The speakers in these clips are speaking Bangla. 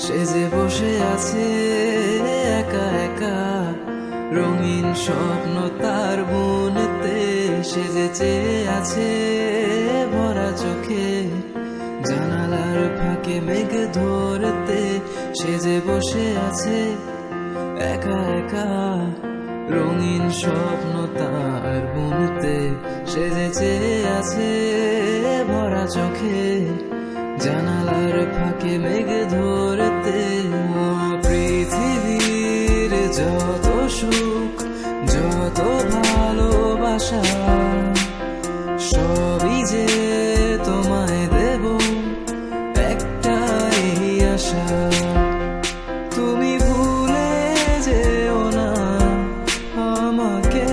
সে যে বসে আছে একা একা, রঙিন স্বপ্ন তার বুনতে। সে যে চেয়ে আছে ভরা চোখে, জানালার ফাঁকে মেঘ ধরতে। সে যে বসে আছে একা একা, রঙিন স্বপ্ন তার বুনতে। সে যে চেয়ে আছে ভরা চোখে, জানালার ফাঁকে মেঘ ধরতে। পৃথিবীর যত সুখ, যত ভালোবাসা, সবই যে তোমায় দেব একটাই আশা। তুমি ভুলে যেও না আমাকে,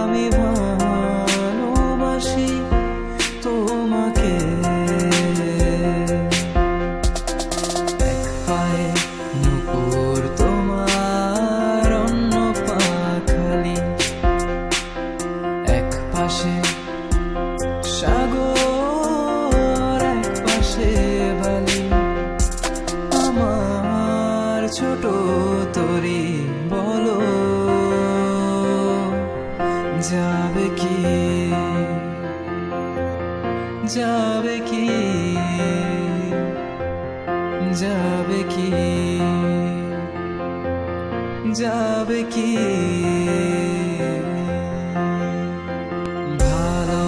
আমি ভালোবাসি তোমাকে। এক পায়ে নুপুর তোমার, অন্য পা খালি। এক পাশে সাগর, এক পাশে বালি। আমার ছোট তরি বলো, যাবে কি, যাবে কি, যাবে কি, যাবে কি? ভালো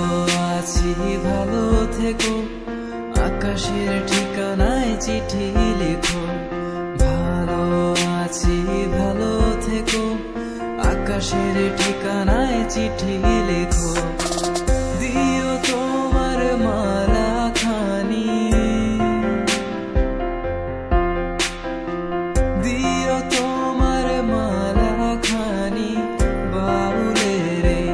আছি, ভালো থেকো, আকাশের ঠিকানায় চিঠি লিখো। ভালো আছি, ভালো থেকো, আকাশের ঠিকানায় চিঠি লিখো। দিও তোমার মালা খানি, দিও তোমার মালা খানি। বাউলের এই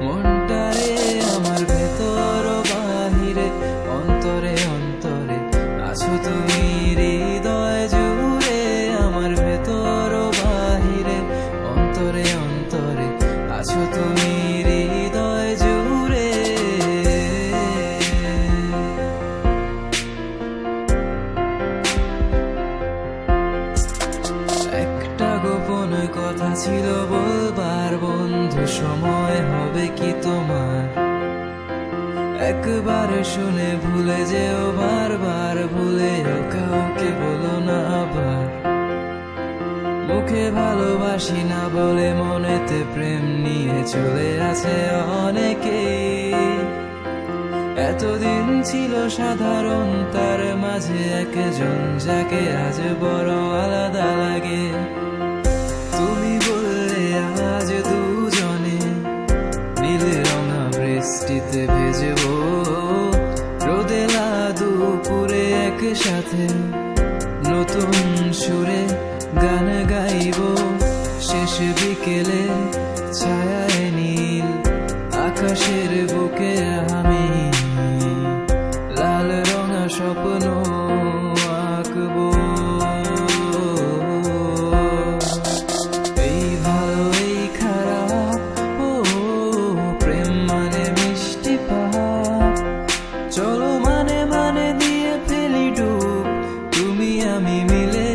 মনটারে, আমার ভেতর বাহিরে, অন্তরে অন্তরে আছো তুমি হৃদয় জুড়ে। আমার ভেতর বাহিরে, অন্তরে অন্তরে আছো তুমি হৃদয় জুড়ে। একটা গোপন কথা ছিল বলবার বন্ধু, সময় হবে কি তোমার? একবার শুনে ভুলে যেও, বারবার ভুলেও কাউকে বলো না আবার। মুখে ভালোবাসি না বলে মনেতে প্রেম নিয়ে চলে আছে অনেকে। এতদিন ছিল সাধারণ, তার মাঝে একজন যাকে আজ বড় আলাদা লাগে। তুমি বললে আজ দুজনে নীল রঙা বৃষ্টিতে ভেজবো, রোদেলা দুপুরে একসাথে নতুন সুরে গান গাইবো। শেষ বিকেলে ছায়ায় নীল আকাশের বুকে আমি লাল রঙা স্বপ্ন আঁকবো। এই ভালো এই খারাপ, ও প্রেম মানে মিষ্টি পাপ। চলো মানে মানে দিয়ে ফেলি ডুব, তুমি আমি মিলে।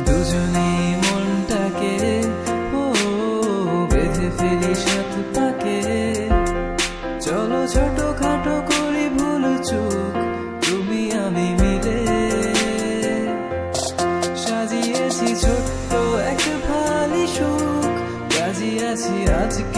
দুজনেই মনটাকে বেঁধে ফেলি সাত পাকে। চলো ছোট খাটো করি ভুল চুক, তুমি আমি মিলে। সাজিয়েছি ছোট্ট এক ফালি সুখ, রাজি আছি আজকে